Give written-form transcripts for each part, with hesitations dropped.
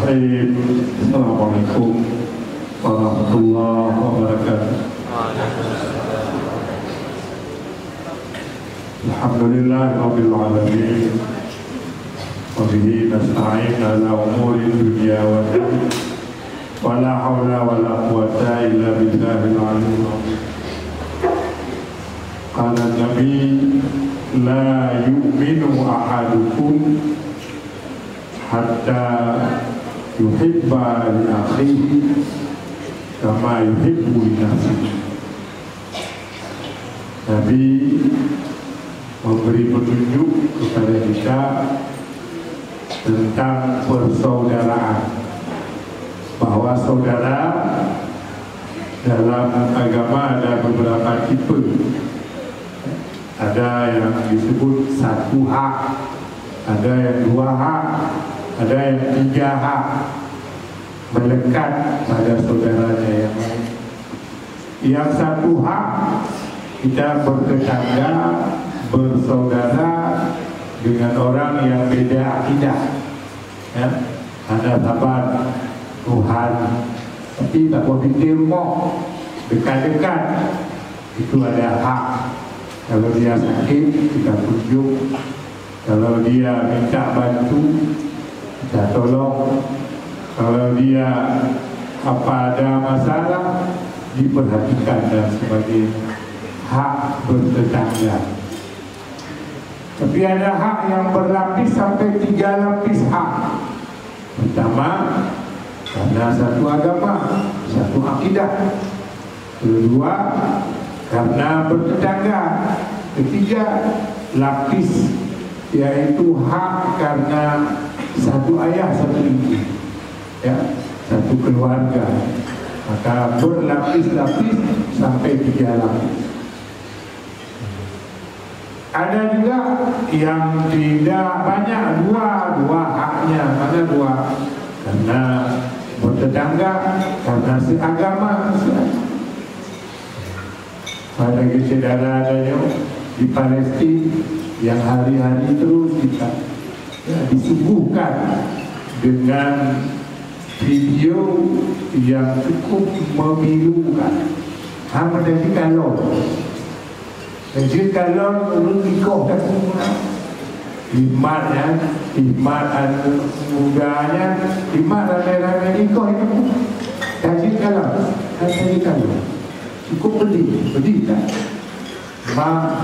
Bismillahirrahmanirrahim. Assalamualaikum warahmatullahi wabarakatuh. Alhamdulillahirabbil alamin. Wa bihi nasta'in ala umuri dunya wa din. Wa la haula wa la quwwata illa billahil aliyyil azim. Qala Nabi la yu'minu ahadukum hatta yuhibba li akhihi kama yuhibbu li nafsihi. Nabi memberi petunjuk kepada kita tentang persaudaraan, bahwa saudara dalam agama ada beberapa tipe. Ada yang disebut satu hak, ada yang dua hak, ada yang tiga hak, melekat pada saudaranya yang lain. Yang satu hak, kita bertetangga, bersaudara dengan orang yang beda akidah, ya, ada sahabat Tuhan, tapi tak boleh rumah dekat-dekat, itu ada hak. Kalau dia sakit, kita tunjuk. Kalau dia minta bantu, kita tolong. Kalau dia ada masalah, diperhatikan dan sebagainya. Hak bertetangga. Tapi ada hak yang berlapis sampai 3 lapis hak. Pertama, karena satu agama, satu akidah. Kedua, karena bertetangga. Ketiga, lapis, yaitu hak karena satu ayah, satu ibu, ya, satu keluarga. Maka berlapis-lapis sampai 3 lapis. Ada juga yang tidak banyak, dua haknya. Mana dua? Karena bertetangga, karena seagama. Pada saudara adanya di Palestina yang hari-hari terus kita disuguhkan dengan video yang cukup memilukan. Menjadi kalau urut nikah dan semua imannya, iman mudanya, iman ramai-ramai nikah itu jadi kalau cukup pedih tak?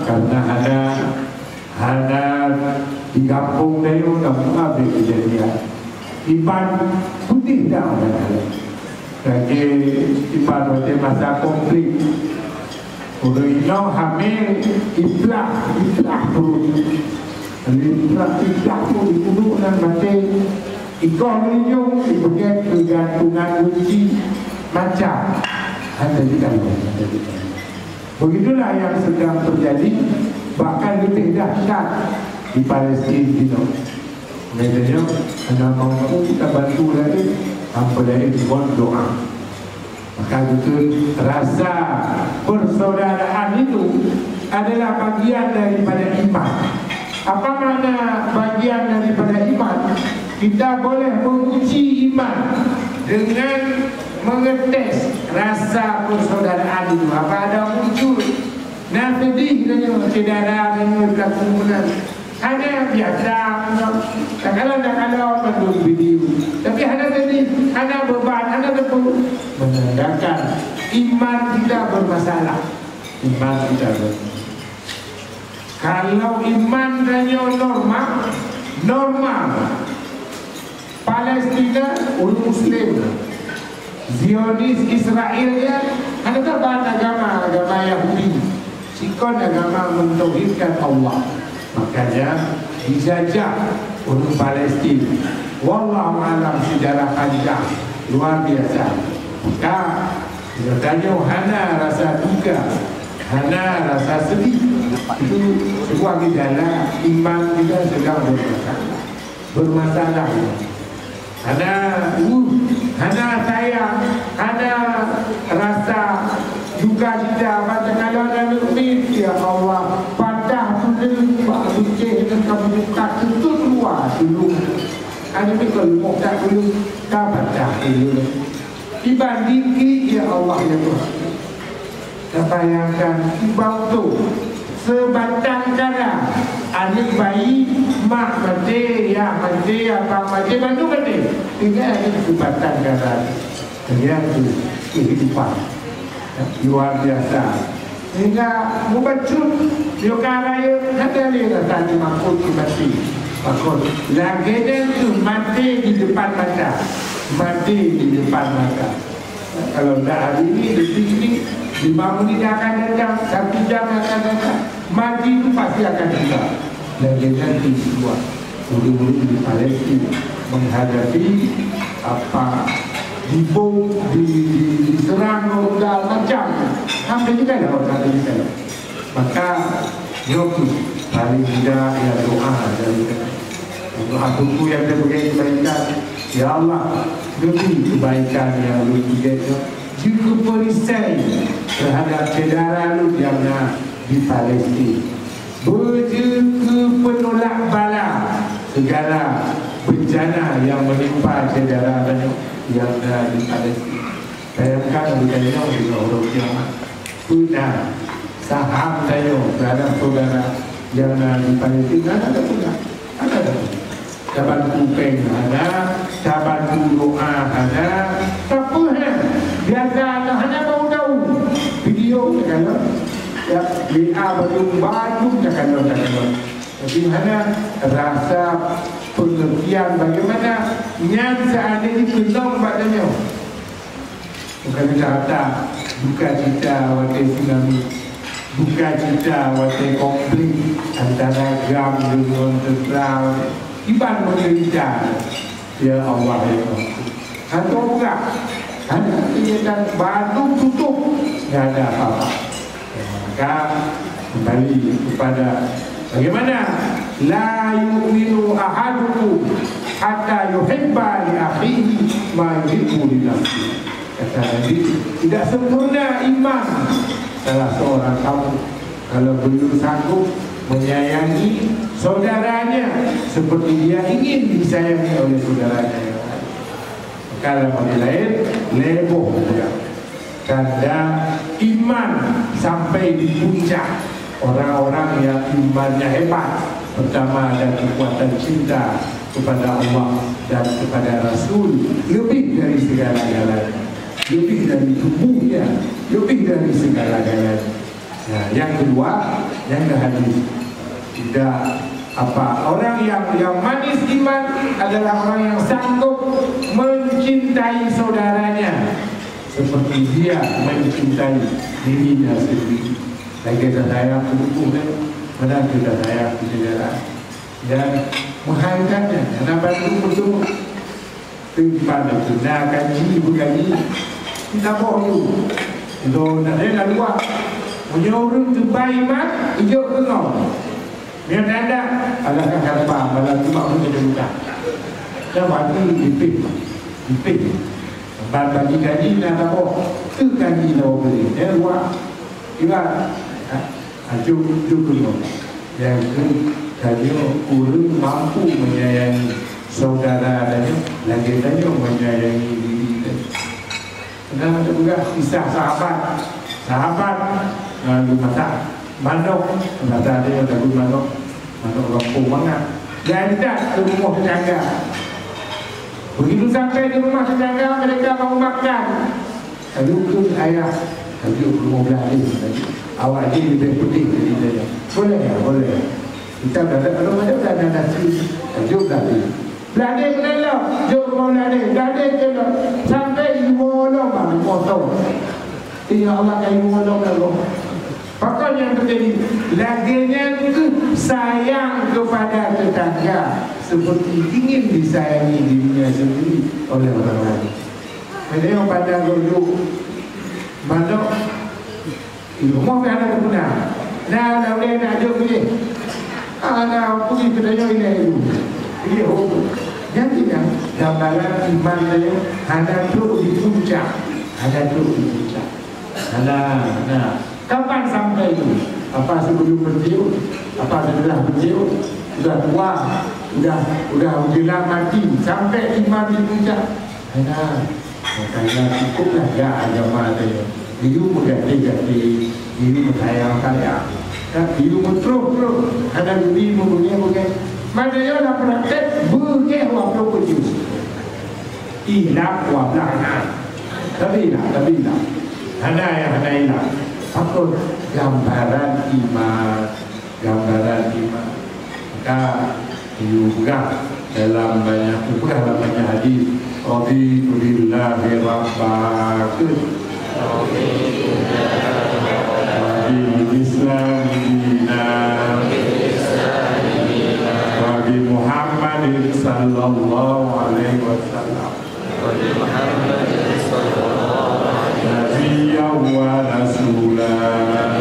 Karena ada di kampung dari orang habis kejadian iman putih dah orang. Jadi iman macam masa konflik. Orang ini hamil iflah pun. Iflah pun dibunuh dan mati. Ikon rinyung dibagian kegantungan kunci macam. Begitulah yang sedang terjadi, bahkan lebih dahsyat di Palestina. Maknanya, anda mampu kita bantu lagi, tanpa lagi buat doa. Maka betul rasa persaudaraan itu adalah bagian daripada iman. Apa makna bagian daripada iman? Kita boleh menguji iman dengan mengetes rasa persaudaraan itu. Apa ada muncul nafidih dengan saudara dengan kerumunan. Hanya biasa, tak kalau penduduk video. Tapi ada tadi, ada beban, ada tepung menandakan iman kita bermasalah. Iman kita bermasalah. Kalau iman hanya normal, Palestina orang Muslim, Zionis Israelnya ada tambahan agama Yahudi, sikon agama mentauhidkan Allah. Makanya dijajah orang Palestina. Wallahu a'lam, sejarah panjang luar biasa. Maka katanya hana rasa duka, hana rasa sedih, itu sebuah gejala iman kita sedang bermasalah. Hana sayang, hana rasa duka cita. Macam kalau ada mukmin, ya Allah, padah dulu, Pak Suci dengan kamu buka tentu keluar dulu. Ada mikir mau tak dulu. kapan dahulu dibandingkan ya Allah ya Tuhan. Kita bayangkan ibau tu sebatang kara adik bayi mak mati ya mati apa mati bantu mati tinggal ini sebatang kara dia tu kehidupan luar biasa sehingga membaca dia kaya kata dia tadi makut mati makut lagi tu mati di depan mata mati di depan mata. Kalau tidak hari ini detik ini 5 menit akan datang 1 jam akan datang mati itu pasti akan datang dan dia nanti buat murid-murid di Palestin menghadapi apa dibom diserang segala macam sampai juga ada orang ini kan maka yogi paling tidak ya doa dari doa buku yang terbaik kebaikan ya Allah lebih kebaikan yang lebih baik juga perisai terhadap saudara lu yang di Palestin berjuga penolak bala segala bencana yang menimpa saudara yang di Palestin. Bayangkan berkaitan dengan orang kiamat punah saham saya terhadap saudara yang di Palestin ada pula ada caban kupeng ada caban doa ada apa biasa hanya mau tahu video kalau ya WA belum baru kalau tapi hanya rasa pengertian bagaimana yang seandainya penolong badannya bukan kata buka cita waktu tsunami buka cita waktu konflik antara Gam dengan Israel iban menderita ya Allah ya Allah atau enggak ada kegiatan baru tutup tidak ada apa-apa maka kembali kepada bagaimana la yu'minu ahadukum hatta yuhibba li akhihi ma yuhibbu li nafsihi. Kata Nabi, tidak sempurna iman salah seorang kamu kalau belum sanggup menyayangi saudaranya seperti dia ingin disayangi oleh saudaranya yang lain. Kalau orang lain leboh juga. Tanda iman sampai di puncak orang-orang yang imannya hebat. Pertama ada kekuatan cinta kepada Allah dan kepada Rasul lebih dari segala-galanya, lebih dari tubuhnya, lebih dari segala-galanya. Nah, yang kedua, yang hadis tidak apa orang yang manis iman adalah orang yang sanggup mencintai saudaranya seperti dia mencintai dirinya sendiri. Lagi saya tubuhnya, mana kita saya saudara dan menghargainya. Karena bantu betul timpan itu nak kaji berkaji kita bohong itu nak dia luar menyuruh terbaik mat hijau kenal biar ada alahkah apa malah cuma menjadi mudah dan bagi dipik bagi gaji nak boh tu gaji lau beli dia luar juga juga yang katanya kurang mampu menyayangi saudara dan lagi tanya menyayangi diri dan ada juga kisah sahabat lalu masak manok ada yang lalu manok kampung banget dan tidak ke rumah tetangga begitu sampai di rumah tetangga mereka mau makan lalu ke ayah lalu rumah belakang awak ini lebih putih dari saya boleh ya boleh kita ada nasi jauh tadi belade kenal jauh belade kenal sampai ibolong bang potong ini Allah kayu ibolong lalu pokoknya yang terjadi laginya itu sayang kepada tetangga seperti ingin disayangi dirinya sendiri oleh orang lain. Ada yang pada duduk mandok rumah ada guna nah boleh nak jauh ni nak pergi kedai ini dia jadi kan gambaran iman saya ada tu di puncak nah kapan sampai itu apa sebelum berjiut apa setelah berjiut sudah tua sudah menjelang mati sampai iman di puncak Makanya cukuplah ya agama saya. Hidup berganti-ganti, hidup bertayang kaya, hidup terus. Ada lebih mungkin. Mana yang nak praktek berke waktu kerja. Ilah wablah. Tapi lah. Ada ilah. Apa gambaran iman. Maka juga dalam banyak hadis. Raditu billahi rabbak. Islam dinan bagi Muhammadin sallallahu alaihi wasallam nabiyyan wa rasulan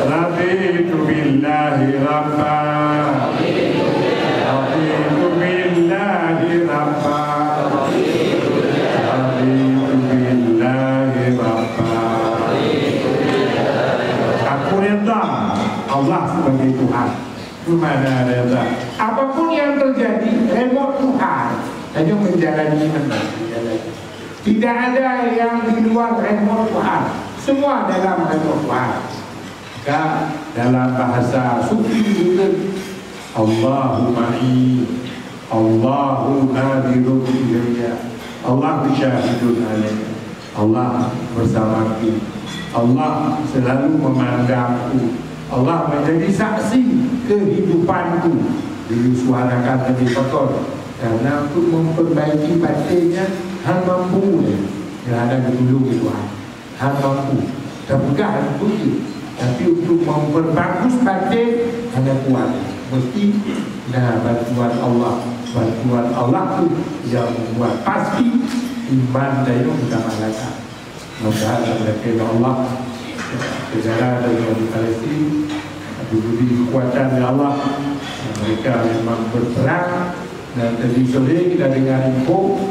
raditu billahi rabban raditu billahi rabban raditu billahi rabban. Aku reda Allah sebagai Tuhan. Mana reda? Apapun yang terjadi, remote Tuhan. Hanya menjalani tidak ada yang di luar remote Tuhan. Semua dalam remote Tuhan. Maka dalam bahasa sufi juga Allahu ma'i, Allahu nadirun ilayya, Allah syahidun alayya. Allah bersamaku. Allah selalu memandangku. Allah menjadi saksi kehidupanku. Disuarakan lebih betul. Karena untuk memperbaiki batinnya hal mampu. Yang ada di dulu Tuhan. Hal mampu. Tak bukan untuk. Tapi untuk memperbagus batin hanya kuat. Mesti bantuan Allah. Bantuan Allah itu yang membuat pasti iman dan itu sudah malaikat. Mudah-mudahan mereka Allah negara dari Palestin diberi kekuatan oleh Allah. Mereka memang berperang dan tadi sore kita dengar info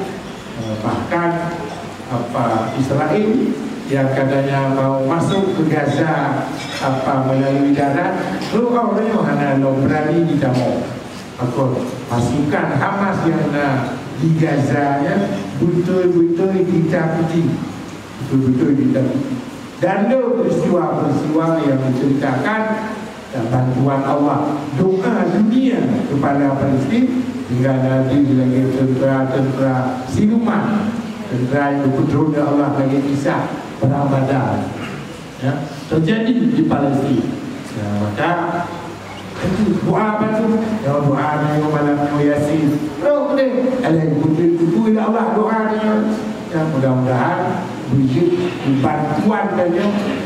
bahkan Israel yang katanya mau masuk ke Gaza melalui darat, orang-orangnya hanya berani tidak mau. Pasukan Hamas yang di Gaza ya betul-betul ditakuti. Dan peristiwa yang menceritakan bantuan Allah, doa dunia kepada Palestin hingga nanti lagi tentera siluman, tentera yang berpetrol Allah lagi bisa berabadah ya, terjadi di Palestin. Maka itu doa bantu, doa yang malam Yasin. Roh deh, ada yang butuh Allah doanya. Mudah-mudahan beri bantuan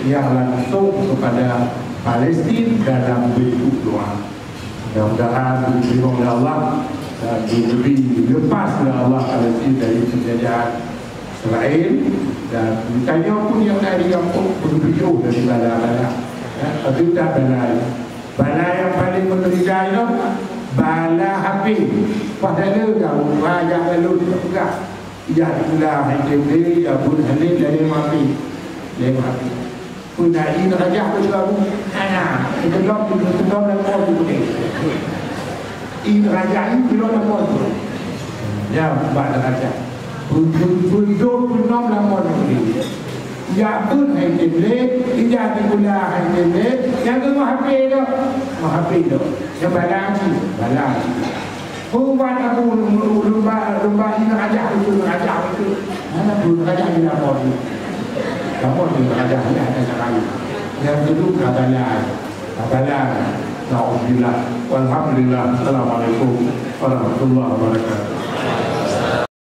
yang langsung kepada Palestin dalam bentuk doa. Mudah-mudahan diterima oleh Allah dan diberi lepas oleh Allah Palestin dari penjajahan Israel. Dan ditanya pun yang dari kampung berbijau dari bala-bala. Tapi tak bala yang paling menderita itu bala habis. Padahal kau banyak lalu juga. Ya itulah hidupnya, ya pun halil dari mati. Pun dari raja berlalu, itu belum lemah juga. Ini raja ini belum lemah. Ya, pada raja. Pun belum lemah juga. Ya pun hidupnya, ya itulah hidupnya. Yang tu mahafi itu, yang balasi. Bukan aku lumba ini raja itu. Mana pun raja di lapor itu. Lapor itu raja ini ada sekali. Yang dulu kabalan. Alhamdulillah. Walhamdulillah. Assalamualaikum warahmatullahi wabarakatuh.